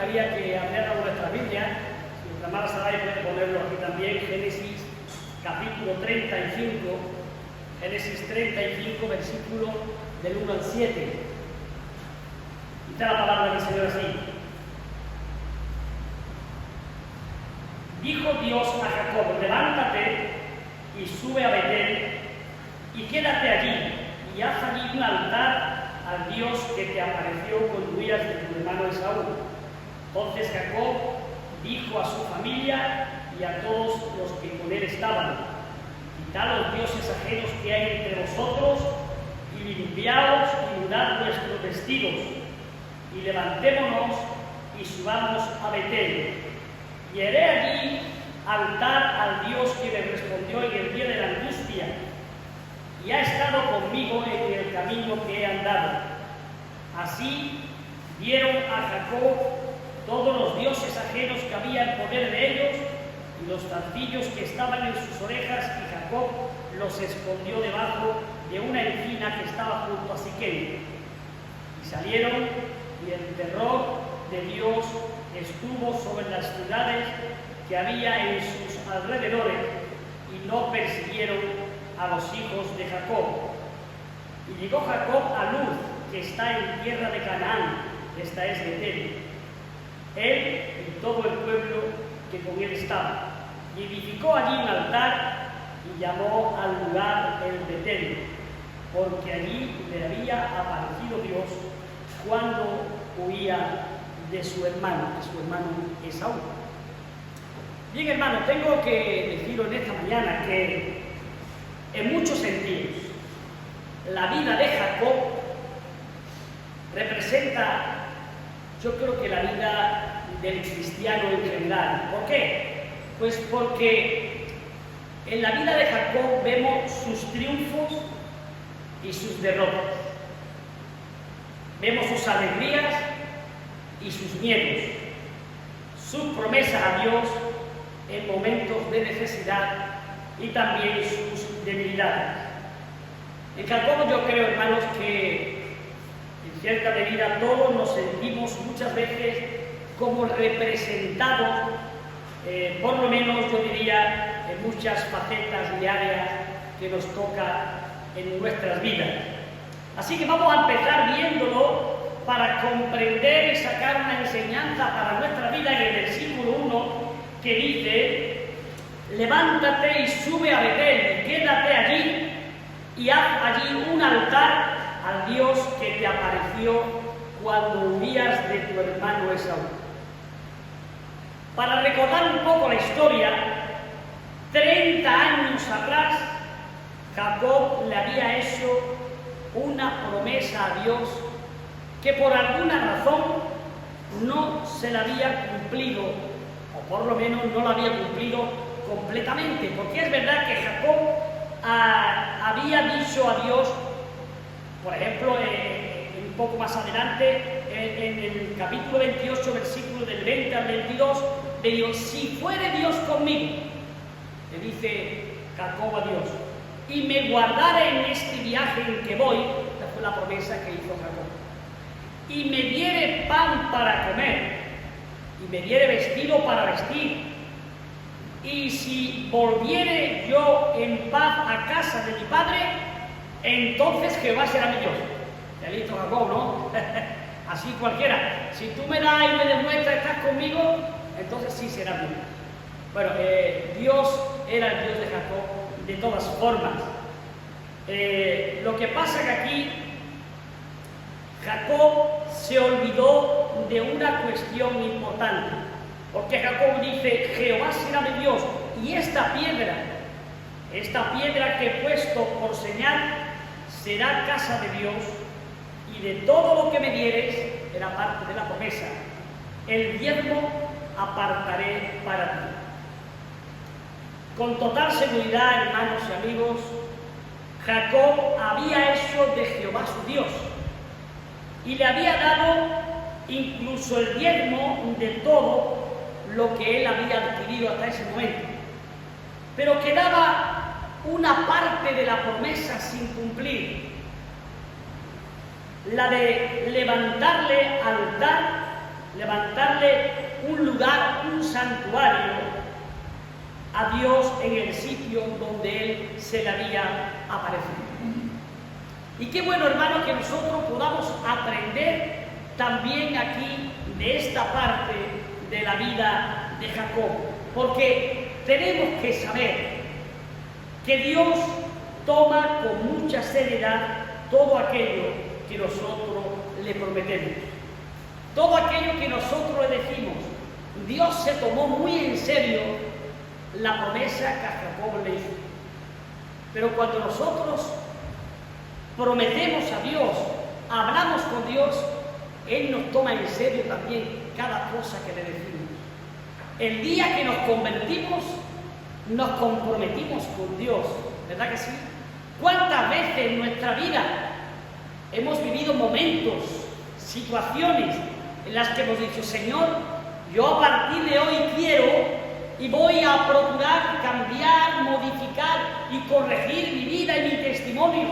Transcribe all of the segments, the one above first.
gustaría que abriéramos nuestra Biblia. Si nuestra hermana Saray puede ponerlo aquí también, Génesis capítulo 35, Génesis 35, versículo del 1 al 7. Y está la palabra del Señor así. Dijo Dios a Jacob: levántate y sube a Betel y quédate allí y haz allí un altar al Dios que te apareció cuando huías de tu hermano Esaú. Entonces Jacob dijo a su familia y a todos los que con él estaban: quitad los dioses ajenos que hay entre vosotros y limpiaos y mudad vuestros vestidos y levantémonos y subamos a Betel y haré allí altar al Dios que me respondió en el día de la angustia y ha estado conmigo en el camino que he andado. Así dieron a Jacob todos los dioses ajenos que había en poder de ellos y los zarcillos que estaban en sus orejas, y Jacob los escondió debajo de una encina que estaba junto a Siquem. Y salieron, y el terror de Dios estuvo sobre las ciudades que había en sus alrededores, y no persiguieron a los hijos de Jacob. Y llegó Jacob a Luz, que está en tierra de Canaán, esta es Betel, él y todo el pueblo que con él estaba, y edificó allí un altar y llamó al lugar el Betel, porque allí le había aparecido Dios cuando huía de su hermano Esaú. Bien, hermano, tengo que deciros en esta mañana que en muchos sentidos la vida de Jacob representa, yo creo que la vida del cristiano en general. ¿Por qué? Pues porque en la vida de Jacob vemos sus triunfos y sus derrotas. Vemos sus alegrías y sus miedos, sus promesas a Dios en momentos de necesidad y también sus debilidades. En Jacob yo creo, hermanos, que en cierta medida todos nos sentimos muchas veces como representados, por lo menos yo diría, en muchas facetas y áreas que nos toca en nuestras vidas. Así que vamos a empezar viéndolo para comprender y sacar una enseñanza para nuestra vida en el versículo 1, que dice: levántate y sube a Betel y quédate allí y haz allí un altar al Dios que te apareció cuando huías de tu hermano Esaú. Para recordar un poco la historia, 30 años atrás, Jacob le había hecho una promesa a Dios que por alguna razón no se la había cumplido, o por lo menos no la había cumplido completamente, porque es verdad que Jacob había dicho a Dios, por ejemplo, un poco más adelante, en el capítulo 28, versículo del 20 al 22, le dijo: si fuere Dios conmigo, le dice Jacob a Dios, y me guardare en este viaje en que voy, esta fue la promesa que hizo Jacob, y me diere pan para comer, y me diere vestido para vestir, y si volviere yo en paz a casa de mi padre, entonces Jehová será mi Dios. Ya listo, Jacob, ¿no? Así cualquiera. Si tú me das y me demuestras que estás conmigo, entonces sí será mi Dios. Bueno, Dios era el Dios de Jacob de todas formas. Lo que pasa que aquí Jacob se olvidó de una cuestión importante, porque Jacob dice: Jehová será mi Dios, y esta piedra que he puesto por señal será casa de Dios, y de todo lo que me dieres, era parte de la promesa, el diezmo apartaré para ti. Con total seguridad, hermanos y amigos, Jacob había hecho de Jehová su Dios y le había dado incluso el diezmo de todo lo que él había adquirido hasta ese momento. Pero quedaba una parte de la promesa sin cumplir, la de levantarle altar levantarle un lugar, un santuario a Dios en el sitio donde Él se le había aparecido. Y qué bueno, hermano, que nosotros podamos aprender también aquí de esta parte de la vida de Jacob, porque tenemos que saber que Dios toma con mucha seriedad todo aquello que nosotros le prometemos, todo aquello que nosotros le decimos. Dios se tomó muy en serio la promesa que a Jacob le hizo. Pero cuando nosotros prometemos a Dios, hablamos con Dios, Él nos toma en serio también cada cosa que le decimos. El día que nos convertimos, nos comprometimos con Dios, ¿verdad que sí? ¿Cuántas veces en nuestra vida hemos vivido momentos, situaciones en las que hemos dicho: Señor, yo a partir de hoy quiero y voy a procurar cambiar, modificar y corregir mi vida y mi testimonio?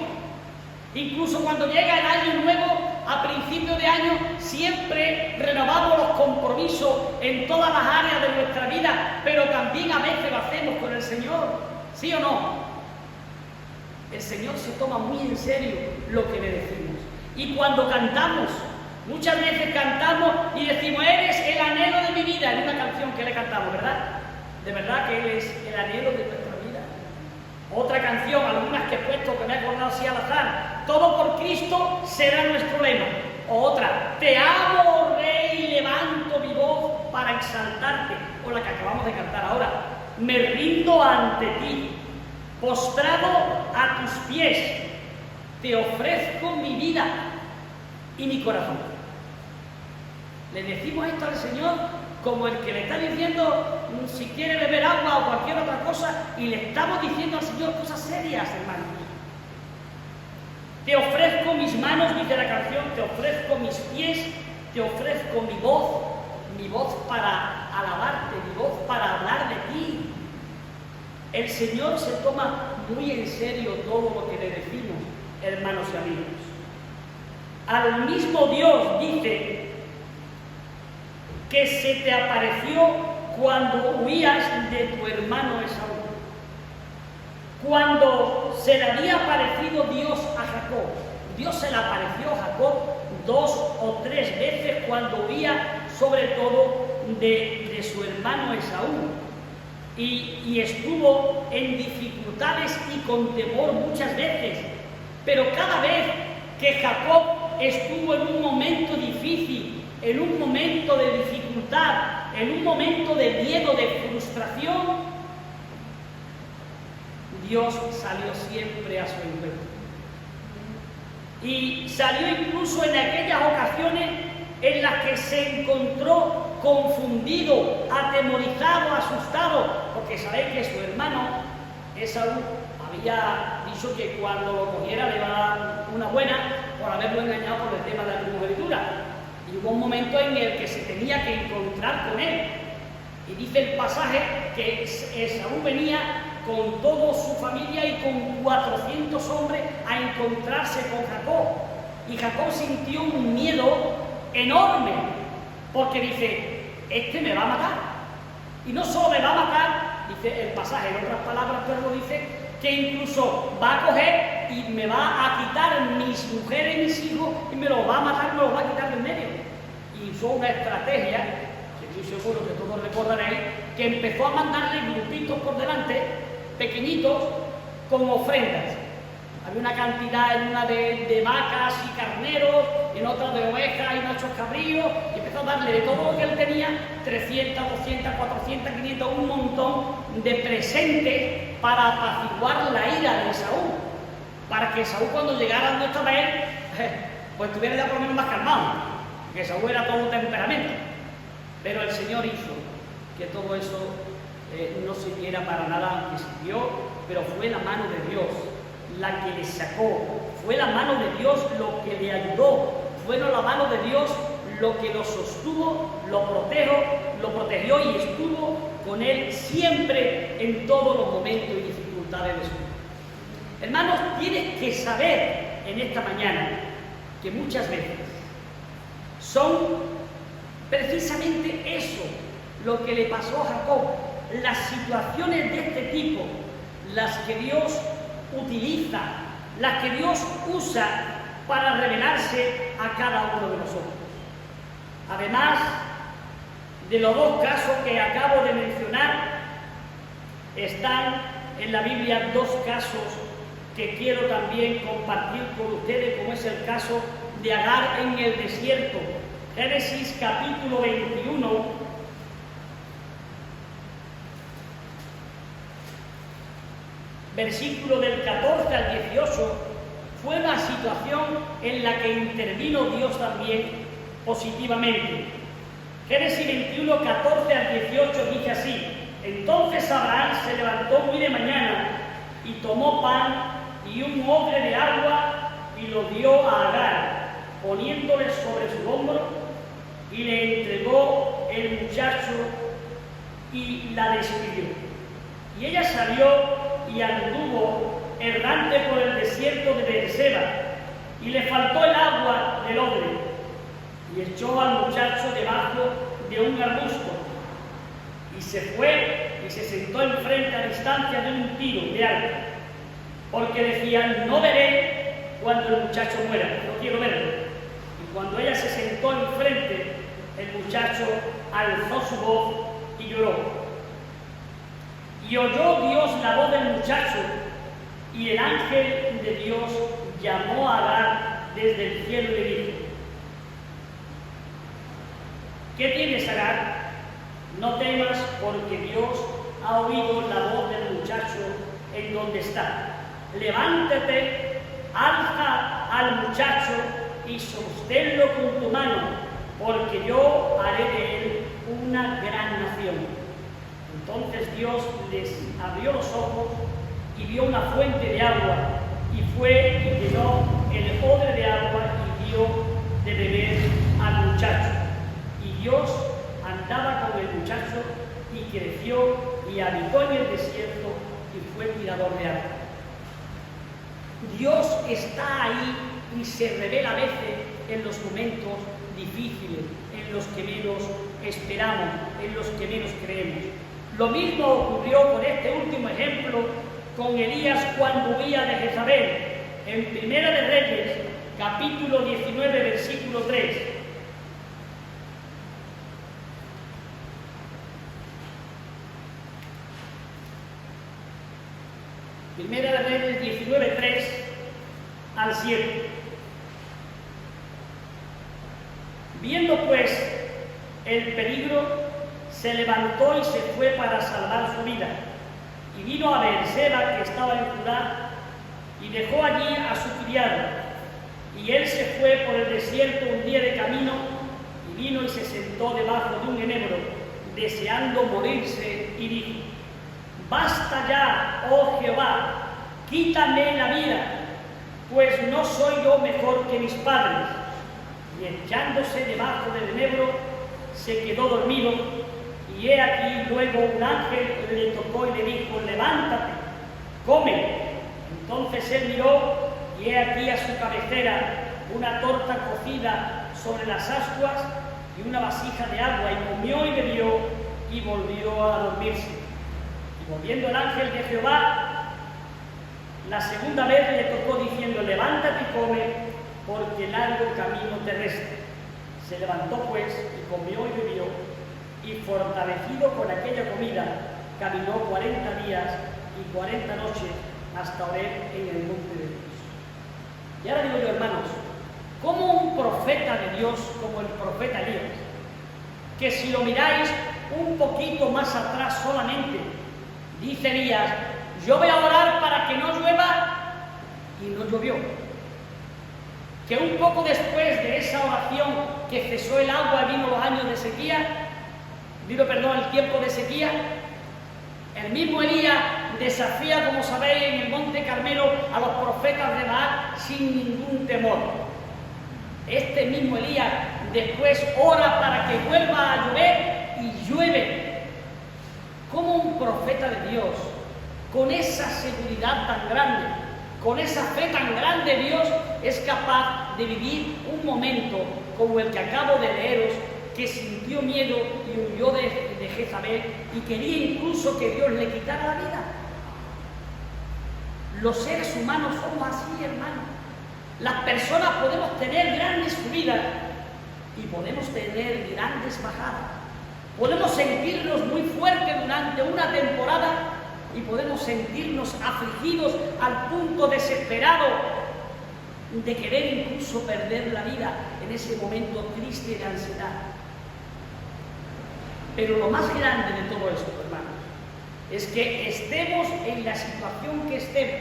Incluso cuando llega el año nuevo, a principio de año, siempre renovamos los compromisos en todas las áreas de nuestra vida, pero también a veces lo hacemos con el Señor, ¿sí o no? El Señor se toma muy en serio lo que le decimos. Y cuando cantamos, muchas veces cantamos y decimos: eres el anhelo de mi vida, en una canción que le cantamos, ¿verdad? De verdad que Él es el anhelo de nuestra vida. Otra canción, algunas que he puesto, que me he acordado así al azar: todo por Cristo será nuestro lema. O otra: te amo, oh Rey, levanto mi voz para exaltarte. O la que acabamos de cantar ahora: me rindo ante ti, postrado a tus pies, te ofrezco mi vida y mi corazón. Le decimos esto al Señor como el que le está diciendo si quiere beber agua o cualquier otra cosa, y le estamos diciendo al Señor cosas serias, hermanos. Te ofrezco mis manos, dice la canción, te ofrezco mis pies, te ofrezco mi voz para alabarte, mi voz para hablar de ti. El Señor se toma muy en serio todo lo que le decimos, hermanos y amigos. Al mismo Dios dice que se te apareció cuando huías de tu hermano Esaú. Cuando se le había aparecido Dios a Jacob, Dios se le apareció a Jacob 2 o 3 veces cuando huía sobre todo de su hermano Esaú. Y estuvo en dificultades y con temor muchas veces, pero cada vez que Jacob estuvo en un momento difícil, en un momento de dificultad, en un momento de miedo, de frustración, Dios salió siempre a su encuentro. Y salió incluso en aquellas ocasiones en las que se encontró confundido, atemorizado, asustado, porque sabéis que su hermano Esaú había dicho que cuando lo cogiera le iba a dar una buena por haberlo engañado por el tema de la primogenitura. Y hubo un momento en el que se tenía que encontrar con él. Y dice el pasaje que Esaú venía con toda su familia y con 400 hombres a encontrarse con Jacob. Y Jacob sintió un miedo enorme, porque dice: este me va a matar. Y no solo me va a matar, dice el pasaje, en otras palabras, pero lo dice, que incluso va a coger y me va a quitar mis mujeres y mis hijos y me los va a matar, me los va a quitar del medio. Y usó una estrategia, que estoy seguro que todos recordaréis, que empezó a mandarle grupitos por delante, pequeñitos, con ofrendas. Había una cantidad en una de vacas y carneros, en otra de ovejas y machos cabríos, y empezó a darle de todo lo que él tenía, 300, 200, 400, 500, un montón de presentes para apaciguar la ira de Esaú, para que Esaú cuando llegara donde estaba él, pues estuviera ya por lo menos más calmado, porque Esaú era todo temperamento. Pero el Señor hizo que todo eso no sirviera para nada, que sirvió, pero fue la mano de Dios la que le sacó, fue la mano de Dios lo que le ayudó, fue la mano de Dios lo que lo sostuvo, lo protegió y estuvo con él siempre en todos los momentos y dificultades de su vida. Hermanos, tienes que saber en esta mañana que muchas veces son precisamente precisamente eso lo que le pasó a Jacob. Las situaciones de este tipo, las que Dios utiliza, las que Dios usa para revelarse a cada uno de nosotros. Además de los dos casos que acabo de mencionar, están en la Biblia dos casos que quiero también compartir con ustedes, como es el caso de Agar en el desierto. Génesis capítulo 21, versículo del 14 al 18, fue una situación en la que intervino Dios también positivamente. Génesis 21, 14 al 18 dice así: entonces Abraham se levantó muy de mañana y tomó pan y un odre de agua y lo dio a Agar, poniéndole sobre su hombro, y le entregó el muchacho y la despidió. Y ella salió y anduvo errante por el desierto de Beerseba, y le faltó el agua del odre, y echó al muchacho debajo de un arbusto, y se fue y se sentó enfrente a distancia de un tiro de alto, porque decían: no veré cuando el muchacho muera, no quiero verlo. Y cuando ella se sentó enfrente, el muchacho alzó su voz y lloró. Y oyó Dios la voz del muchacho, y el ángel de Dios llamó a Agar desde el cielo y le dijo: ¿qué tienes, Agar? No temas, porque Dios ha oído la voz del muchacho en donde está. Levántate, alza al muchacho y sosténlo con tu mano, porque yo haré de él una gran nación. Entonces Dios les abrió los ojos y vio una fuente de agua, y fue y llenó el odre de agua y dio de beber al muchacho. Y Dios andaba con el muchacho y creció y habitó en el desierto y fue tirador de agua. Dios está ahí y se revela a veces en los momentos difíciles, en los que menos esperamos, en los que menos creemos. Lo mismo ocurrió con este último ejemplo con Elías cuando huía de Jezabel. En Primera de Reyes, capítulo 19, versículo 3. Primera de Reyes 19, 3 al 7. Viendo pues el peligro, se levantó y se fue para salvar su vida. Y vino a Beerseba, que estaba en Judá, y dejó allí a su criado. Y él se fue por el desierto un día de camino, y vino y se sentó debajo de un enebro, deseando morirse, y dijo: basta ya, oh Jehová, quítame la vida, pues no soy yo mejor que mis padres. Y echándose debajo del enebro, se quedó dormido. Y he aquí luego un ángel le tocó y le dijo: levántate, come. Entonces él miró, y he aquí a su cabecera una torta cocida sobre las ascuas y una vasija de agua, y comió y bebió, y volvió a dormirse. Y volviendo el ángel de Jehová la segunda vez le tocó diciendo: levántate y come, porque largo camino te resta. Se levantó pues y comió y bebió, y fortalecido con aquella comida, caminó 40 días y 40 noches hasta Horeb en el monte de Dios. Y ahora digo yo, hermanos, ¿cómo un profeta de Dios como el profeta Elías, que si lo miráis un poquito más atrás solamente, dice Elías: yo voy a orar para que no llueva, y no llovió? Que un poco después de esa oración, que cesó el agua y vino los años de sequía, el tiempo de sequía, el mismo Elías desafía, como sabéis, en el monte Carmelo a los profetas de Baal sin ningún temor. Este mismo Elías después ora para que vuelva a llover y llueve. Como un profeta de Dios, con esa seguridad tan grande, con esa fe tan grande, Dios es capaz de vivir un momento como el que acabo de leeros que sintió miedo y huyó de Jezabel y quería incluso que Dios le quitara la vida. Los seres humanos somos así, hermanos. Las personas podemos tener grandes subidas y podemos tener grandes bajadas. Podemos sentirnos muy fuertes durante una temporada y podemos sentirnos afligidos al punto desesperado de querer incluso perder la vida en ese momento triste de ansiedad. Pero lo más grande de todo esto, hermanos, es que estemos en la situación que estemos,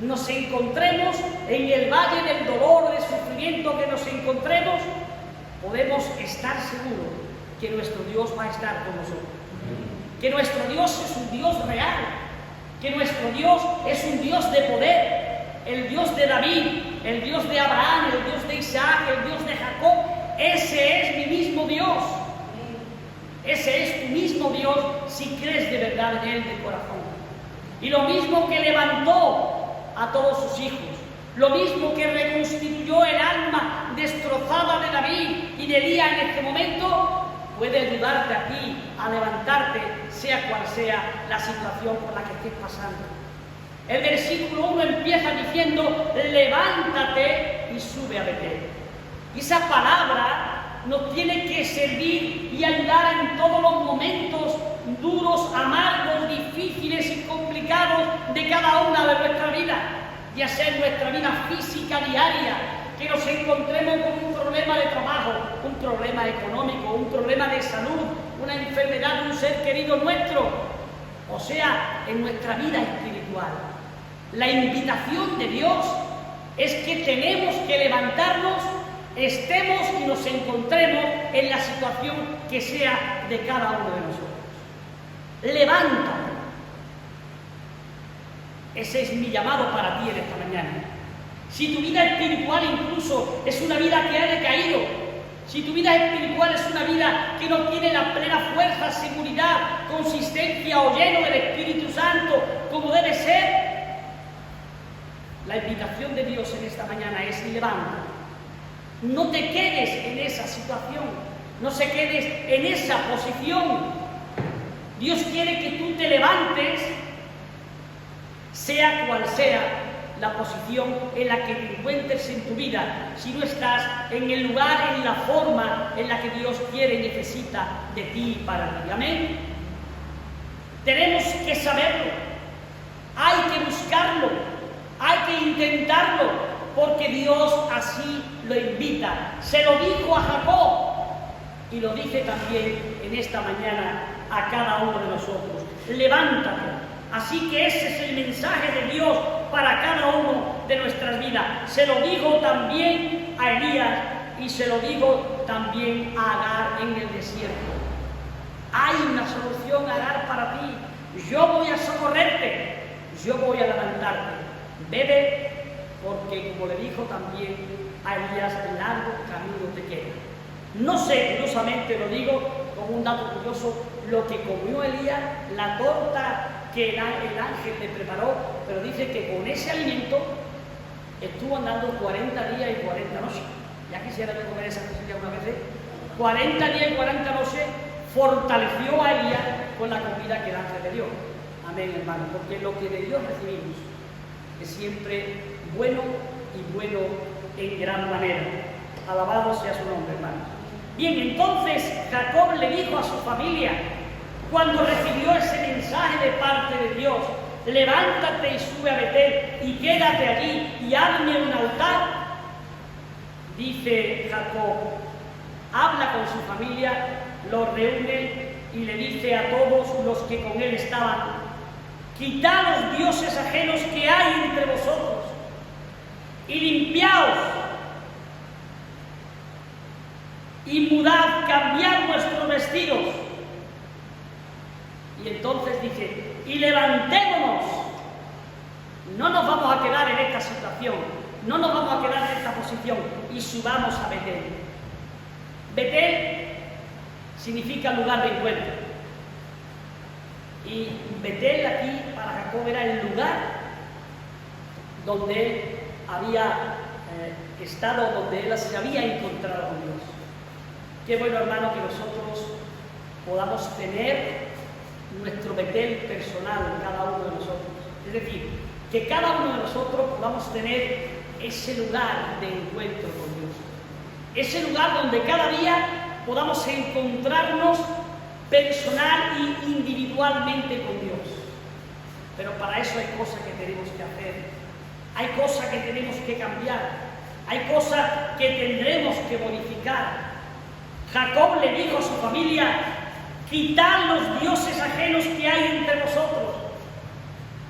nos encontremos en el valle del dolor, del sufrimiento que nos encontremos, podemos estar seguros que nuestro Dios va a estar con nosotros. Que nuestro Dios es un Dios real, que nuestro Dios es un Dios de poder, el Dios de David, el Dios de Abraham, el Dios de Isaac, el Dios de Jacob. Ese es mi mismo Dios. Ese es tu mismo Dios si crees de verdad en Él de corazón. Y lo mismo que levantó a todos sus hijos, lo mismo que reconstituyó el alma destrozada de David y de Elías en este momento, puede ayudarte a ti a levantarte, sea cual sea la situación por la que estés pasando. El versículo 1 empieza diciendo: levántate y sube a Betel. Y esa palabra nos tiene que servir y ayudar en todos los momentos duros, amargos, difíciles y complicados de cada una de nuestra vida, ya sea en nuestra vida física diaria, que nos encontremos con un problema de trabajo, un problema económico, un problema de salud, una enfermedad de un ser querido nuestro, o sea, en nuestra vida espiritual. La invitación de Dios es que tenemos que levantarnos, estemos y nos encontremos en la situación que sea de cada uno de nosotros. Levántate. Ese es mi llamado para ti en esta mañana. Si tu vida espiritual incluso es una vida que ha decaído, si tu vida espiritual es una vida que no tiene la plena fuerza, seguridad, consistencia o lleno del Espíritu Santo como debe ser, la invitación de Dios en esta mañana es: levántate. No te quedes en esa situación, no se quedes en esa posición. Dios quiere que tú te levantes, sea cual sea la posición en la que te encuentres en tu vida, si no estás en el lugar, en la forma en la que Dios quiere y necesita de ti y para ti. Amén. Tenemos que saberlo, hay que buscarlo, hay que intentarlo, porque Dios así lo invita. Se lo dijo a Jacob y lo dice también en esta mañana a cada uno de nosotros: levántate. Así que ese es el mensaje de Dios para cada uno de nuestras vidas. Se lo dijo también a Elías y se lo dijo también a Agar en el desierto. Hay una solución, Agar, para ti. Yo voy a socorrerte, yo voy a levantarte. Bebe, porque como le dijo también a Elías, largo camino te queda. No sé, curiosamente lo digo como un dato curioso, lo que comió Elías, la torta que el ángel le preparó, pero dice que con ese alimento estuvo andando 40 días y 40 noches. Ya quisiera yo comer esa cosilla una vez. 40 días y 40 noches fortaleció a Elías con la comida que el ángel le dio. Amén, hermano, porque lo que de Dios recibimos es siempre bueno y bueno en gran manera. Alabado sea su nombre, hermano. Bien, entonces Jacob le dijo a su familia, cuando recibió ese mensaje de parte de Dios: levántate y sube a Betel y quédate allí y hazme un altar. Dice Jacob, habla con su familia, los reúne y le dice a todos los que con él estaban: quitad los dioses ajenos que hay entre vosotros y limpiaos y mudad, cambiad vuestros vestidos. Y entonces dice: y levantémonos. No nos vamos a quedar en esta situación, no nos vamos a quedar en esta posición, y subamos a Betel. Betel significa lugar de encuentro. Y Betel aquí para Jacob era el lugar donde él había estado, donde él se había encontrado con Dios. Qué bueno, hermano, que nosotros podamos tener nuestro Betel personal, cada uno de nosotros. Es decir, que cada uno de nosotros podamos tener ese lugar de encuentro con Dios. Ese lugar donde cada día podamos encontrarnos personal e individualmente con Dios. Pero para eso hay cosas que tenemos que hacer, hay cosas que tenemos que cambiar, hay cosas que tendremos que modificar. Jacob le dijo a su familia: quitad los dioses ajenos que hay entre vosotros.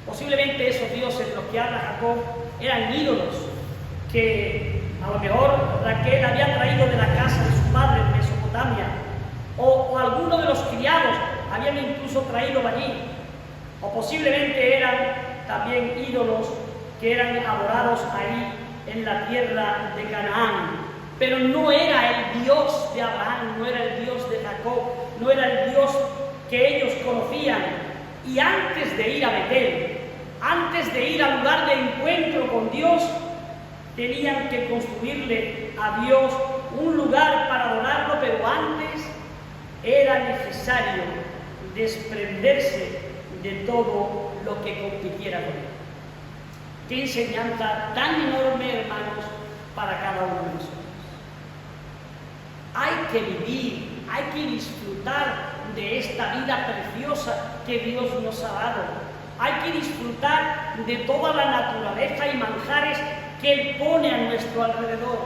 Posiblemente esos dioses de los que habla Jacob eran ídolos que a lo mejor Raquel había traído de la casa de su padre en Mesopotamia, o algunos de los criados habían incluso traído allí, o posiblemente eran también ídolos que eran adorados ahí en la tierra de Canaán. Pero no era el Dios de Abraham, no era el Dios de Jacob, no era el Dios que ellos conocían. Y antes de ir a Betel, antes de ir al lugar de encuentro con Dios, tenían que construirle a Dios un lugar para adorarlo, pero antes era necesario desprenderse de todo lo que compitiera con él. Qué enseñanza tan enorme, hermanos, para cada uno de nosotros. Hay que vivir, hay que disfrutar de esta vida preciosa que Dios nos ha dado. Hay que disfrutar de toda la naturaleza y manjares que Él pone a nuestro alrededor.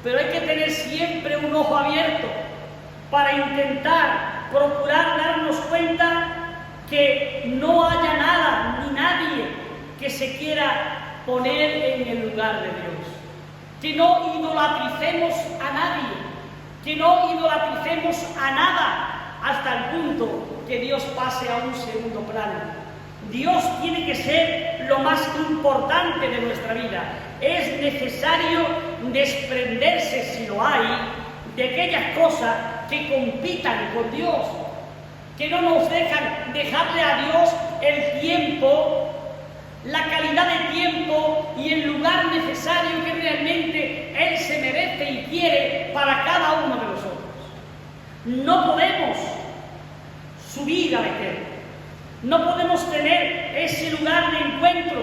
Pero hay que tener siempre un ojo abierto para intentar, procurar darnos cuenta que no haya nada ni nadie que se quiera poner en el lugar de Dios. Que no idolatricemos a nadie, que no idolatricemos a nada hasta el punto que Dios pase a un segundo plano. Dios tiene que ser lo más importante de nuestra vida. Es necesario desprenderse, si lo hay, de aquellas cosas que compitan con Dios, que no nos dejan dejarle a Dios el tiempo, la calidad de tiempo y el lugar necesario que realmente Él se merece y quiere para cada uno de nosotros. No podemos subir a Betel, no podemos tener ese lugar de encuentro,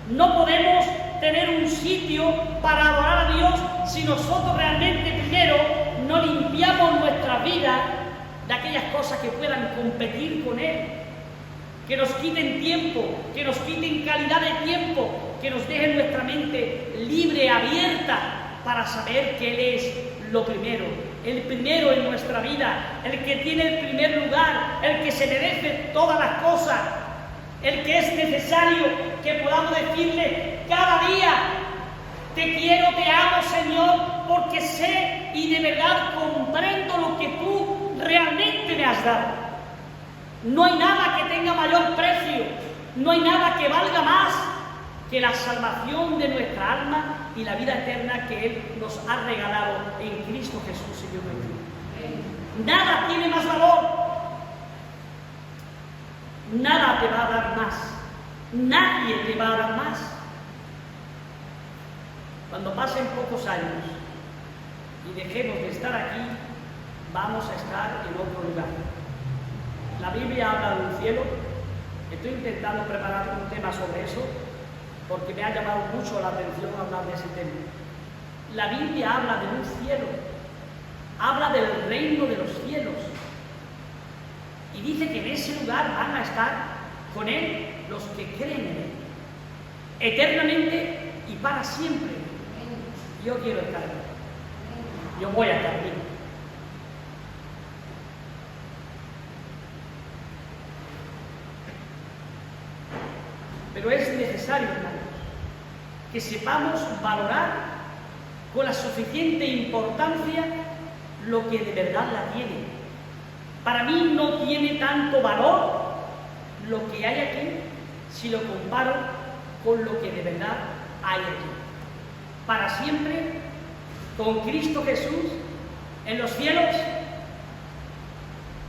no podemos tener un sitio para adorar a Dios si nosotros realmente primero no limpiamos nuestra vida de aquellas cosas que puedan competir con Él, que nos quiten tiempo, que nos quiten calidad de tiempo, que nos dejen nuestra mente libre, abierta, para saber que Él es lo primero, el primero en nuestra vida, el que tiene el primer lugar, el que se merece todas las cosas, el que es necesario que podamos decirle cada día: te quiero, te amo, Señor, porque sé y de verdad comprendo lo que tú realmente me has dado. No hay nada que tenga mayor precio, no hay nada que valga más que la salvación de nuestra alma y la vida eterna que Él nos ha regalado en Cristo Jesús, Señor nuestro. Nada tiene más valor, nada te va a dar más, nadie te va a dar más. Cuando pasen pocos años y dejemos de estar aquí, vamos a estar en otro lugar. La Biblia habla de un cielo. Estoy intentando preparar un tema sobre eso porque me ha llamado mucho la atención hablar de ese tema. La Biblia habla de un cielo, habla del reino de los cielos y dice que en ese lugar van a estar con Él los que creen en Él, eternamente y para siempre. Yo quiero estar aquí, yo voy a estar aquí. Pero es necesario, hermanos, que sepamos valorar con la suficiente importancia lo que de verdad la tiene. Para mí no tiene tanto valor lo que hay aquí si lo comparo con lo que de verdad hay aquí. Para siempre, con Cristo Jesús en los cielos.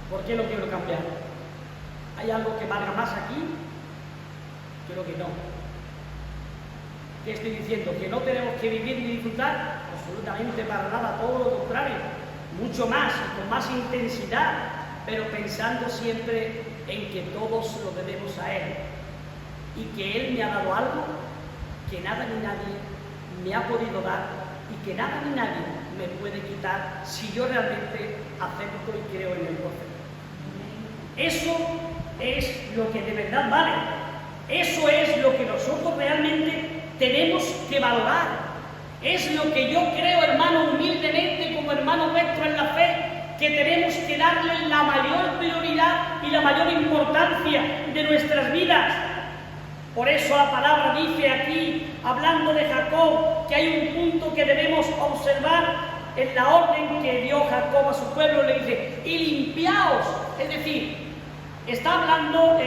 ¿Por qué lo quiero cambiar? ¿Hay algo que valga más aquí? Creo que no. ¿Qué estoy diciendo? ¿Que no tenemos que vivir ni disfrutar? Absolutamente para nada, todo lo contrario. mucho más, con más intensidad, pero pensando siempre en que todos lo debemos a Él y que Él me ha dado algo que nada ni nadie me ha podido dar y que nada ni nadie me puede quitar si yo realmente acepto y creo en el gozo. Eso es lo que de verdad vale. Eso es lo que nosotros realmente tenemos que valorar. Es lo que yo creo, hermano, humildemente, como hermano nuestro en la fe, que tenemos que darle la mayor prioridad y la mayor importancia de nuestras vidas. Por eso la palabra dice aquí, hablando de Jacob, que hay un punto que debemos observar en la orden que dio Jacob a su pueblo, le dice, y limpiaos. Es decir, está hablando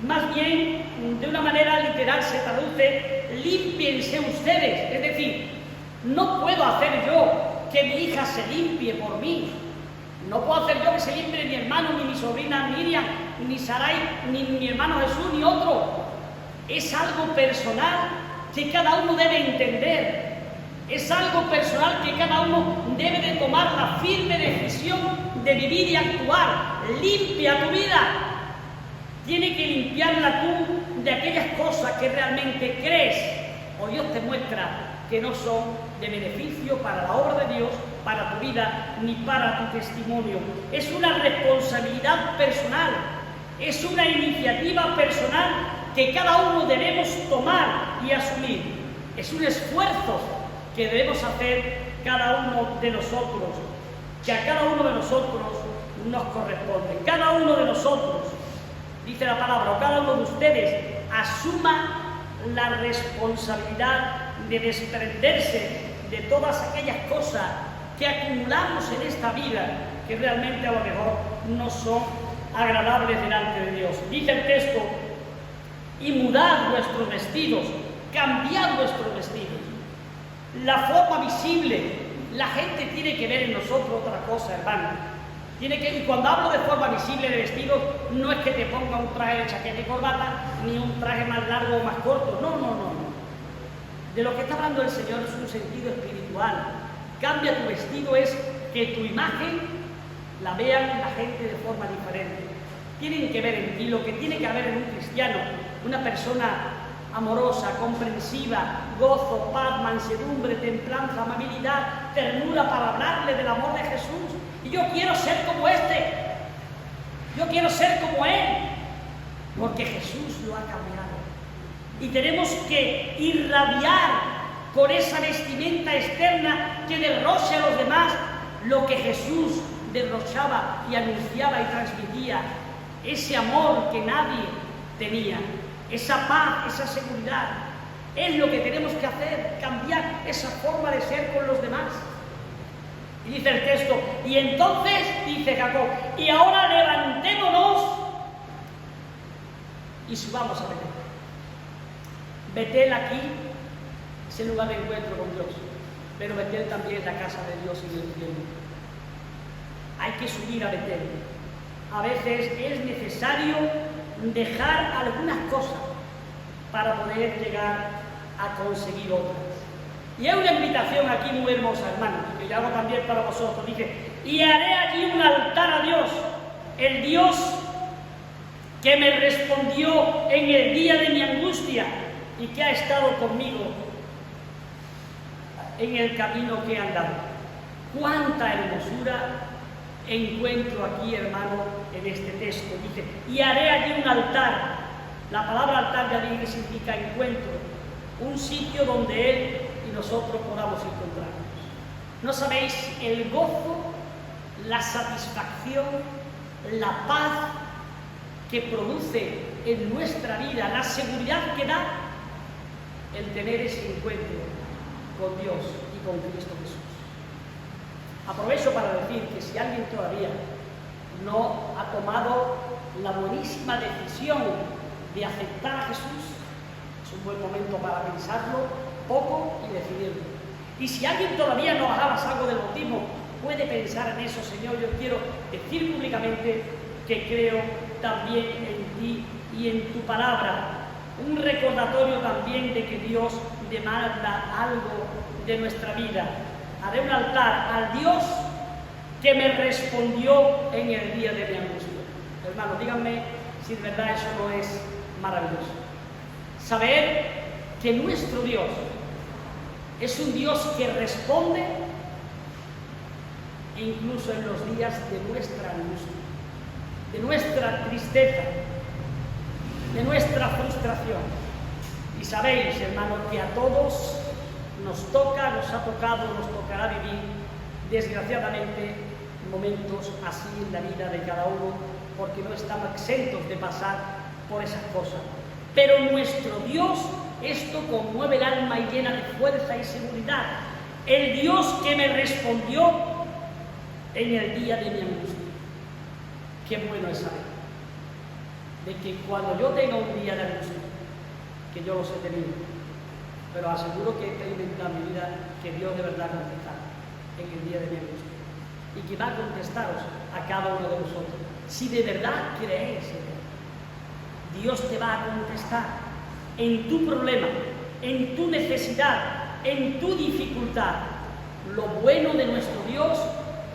más bien de una manera literal, se traduce, límpiense ustedes. Es decir, no puedo hacer yo que mi hija se limpie por mí. No puedo hacer yo que se limpie mi hermano, ni mi sobrina Miriam, ni Sarai, ni mi hermano Jesús, ni otro. Es algo personal que cada uno debe entender. Es algo personal que cada uno debe de tomar la firme decisión de vivir y actuar. Limpia tu vida. Tiene que limpiarla tú de aquellas cosas que realmente crees o Dios te muestra que no son de beneficio para la obra de Dios, para tu vida, ni para tu testimonio. Es una responsabilidad personal, es una iniciativa personal que cada uno debemos tomar y asumir. Es un esfuerzo que debemos hacer cada uno de nosotros, que a cada uno de nosotros nos corresponde. Cada uno de nosotros, dice la palabra, o cada uno de ustedes, asuma la responsabilidad de desprenderse de todas aquellas cosas que acumulamos en esta vida, que realmente a lo mejor no son agradables delante de Dios. Dice el texto, y mudad vuestros vestidos, cambiad vuestros vestidos. La forma visible, la gente tiene que ver en nosotros otra cosa, hermano. Y cuando hablo de forma visible de vestidos, no es que te ponga un traje de chaqueta y corbata, ni un traje más largo o más corto. No. De lo que está hablando el Señor es un sentido espiritual. Cambia tu vestido, es que tu imagen la vean la gente de forma diferente. Tienen que ver en ti lo que tiene que haber en un cristiano, una persona amorosa, comprensiva, gozo, paz, mansedumbre, templanza, amabilidad, ternura para hablarle del amor de Jesús. Y yo quiero ser como este, yo quiero ser como Él, porque Jesús lo ha cambiado. Y tenemos que irradiar con esa vestimenta externa que derroche a los demás lo que Jesús derrochaba y anunciaba y transmitía, ese amor que nadie tenía, esa paz, esa seguridad. Es lo que tenemos que hacer, cambiar esa forma de ser con los demás. Y dice el texto, y entonces, dice Jacob, y ahora levantémonos y subamos a Betel. Betel aquí es el lugar de encuentro con Dios, pero Betel también es la casa de Dios y del cielo. Hay que subir a Betel. A veces es necesario dejar algunas cosas para poder llegar a conseguir otras. Y hay una invitación aquí muy hermosa, hermano, que yo hago también para vosotros. Dice, y haré allí un altar a Dios, el Dios que me respondió en el día de mi angustia y que ha estado conmigo en el camino que he andado. Cuánta hermosura encuentro aquí, hermano, en este texto. Dice, y haré allí un altar. La palabra altar ya viene que significa encuentro, un sitio donde Él y nosotros podamos encontrarnos. ¿No sabéis el gozo, la satisfacción, la paz que produce en nuestra vida, la seguridad que da el tener ese encuentro con Dios y con Cristo Jesús? Aprovecho para decir que si alguien todavía no ha tomado la buenísima decisión de aceptar a Jesús, es un buen momento para pensarlo poco y decidirlo. Y si alguien todavía no ha algo del bautismo, puede pensar en eso. Señor, yo quiero decir públicamente que creo también en ti y en tu palabra. Un recordatorio también de que Dios demanda algo de nuestra vida. Haré un altar al Dios que me respondió en el día de mi angustia. Hermanos, díganme si de verdad eso no es maravilloso. Saber que nuestro Dios es un Dios que responde incluso en los días de nuestra angustia, de nuestra tristeza, de nuestra frustración. Y sabéis, hermanos, que a todos nos toca, nos ha tocado, nos tocará vivir, desgraciadamente, momentos así en la vida de cada uno, porque no estamos exentos de pasar por esas cosas. Pero nuestro Dios, esto conmueve el alma y llena de fuerza y seguridad. El Dios que me respondió en el día de mi angustia. Qué bueno es saber de que cuando yo tenga un día de angustia, que yo los he tenido, pero aseguro que he experimentado en mi vida que Dios de verdad contestará en el día de mi angustia y que va a contestaros a cada uno de vosotros. Si de verdad creéis en Él, Dios te va a contestar en tu problema, en tu necesidad, en tu dificultad. Lo bueno de nuestro Dios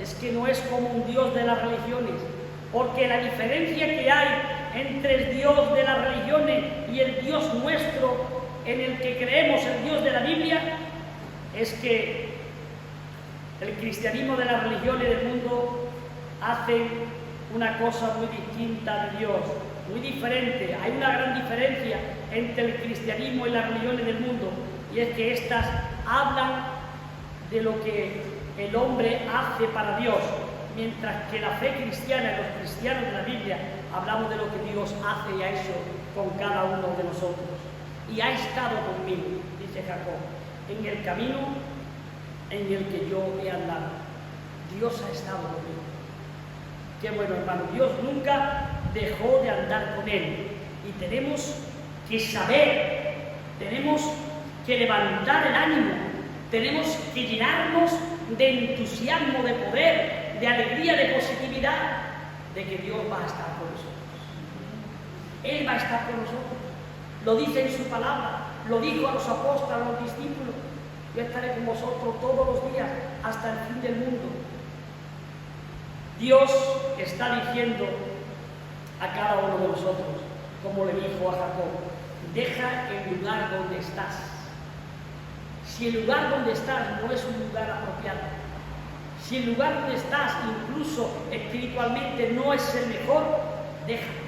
es que no es como un Dios de las religiones, porque la diferencia que hay entre el Dios de las religiones y el Dios nuestro en el que creemos, el Dios de la Biblia, es que el cristianismo de las religiones del mundo hace una cosa muy distinta de Dios, muy diferente. Hay una gran diferencia entre el cristianismo y las religiones del mundo, y es que éstas hablan de lo que el hombre hace para Dios, mientras que la fe cristiana y los cristianos de la Biblia hablamos de lo que Dios hace y ha hecho con cada uno de nosotros. Y ha estado conmigo, dice Jacob, en el camino en el que yo he andado. Dios ha estado conmigo. Qué bueno, hermano. Dios nunca dejó de andar con él. Y tenemos que saber, tenemos que levantar el ánimo, tenemos que llenarnos de entusiasmo, de poder, de alegría, de positividad, de que Dios va a estar con nosotros. Él va a estar con nosotros. Lo dice en su palabra, lo dijo a los apóstoles, a los discípulos: yo estaré con vosotros todos los días hasta el fin del mundo. Dios está diciendo a cada uno de nosotros, como le dijo a Jacob: deja el lugar donde estás. Si el lugar donde estás no es un lugar apropiado, si el lugar donde estás, incluso espiritualmente, no es el mejor, déjalo.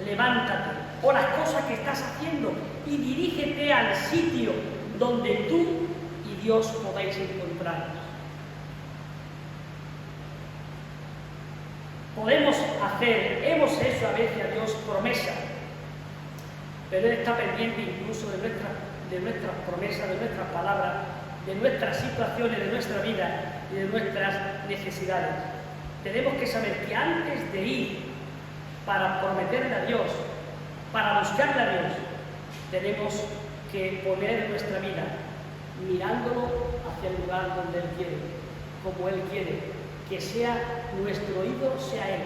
Levántate, o las cosas que estás haciendo, y dirígete al sitio donde tú y Dios podáis encontraros. Podemos hacer, hemos hecho a veces a Dios promesas, pero Él está pendiente incluso de nuestras promesas, de nuestras palabras, de nuestras situaciones, de nuestra vida y de nuestras necesidades. Tenemos que saber que antes de ir para prometerle a Dios, para buscarle a Dios, tenemos que poner nuestra vida mirándolo hacia el lugar donde Él quiere, como Él quiere, que sea nuestro ídolo, sea Él,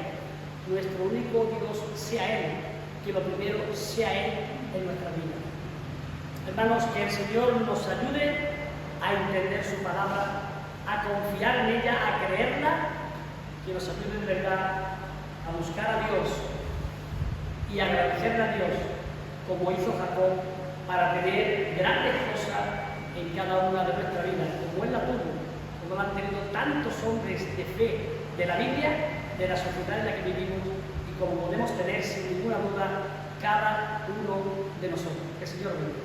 nuestro único Dios sea Él, que lo primero sea Él en nuestra vida. Hermanos, que el Señor nos ayude a entender su palabra, a confiar en ella, a creerla, que nos ayude de verdad a buscar a Dios y agradecerle a Dios, como hizo Jacob, para tener grandes cosas en cada una de nuestras vidas, como Él la tuvo, como lo han tenido tantos hombres de fe de la Biblia, de la sociedad en la que vivimos, y como podemos tener sin ninguna duda cada uno de nosotros. Que el Señor bendiga.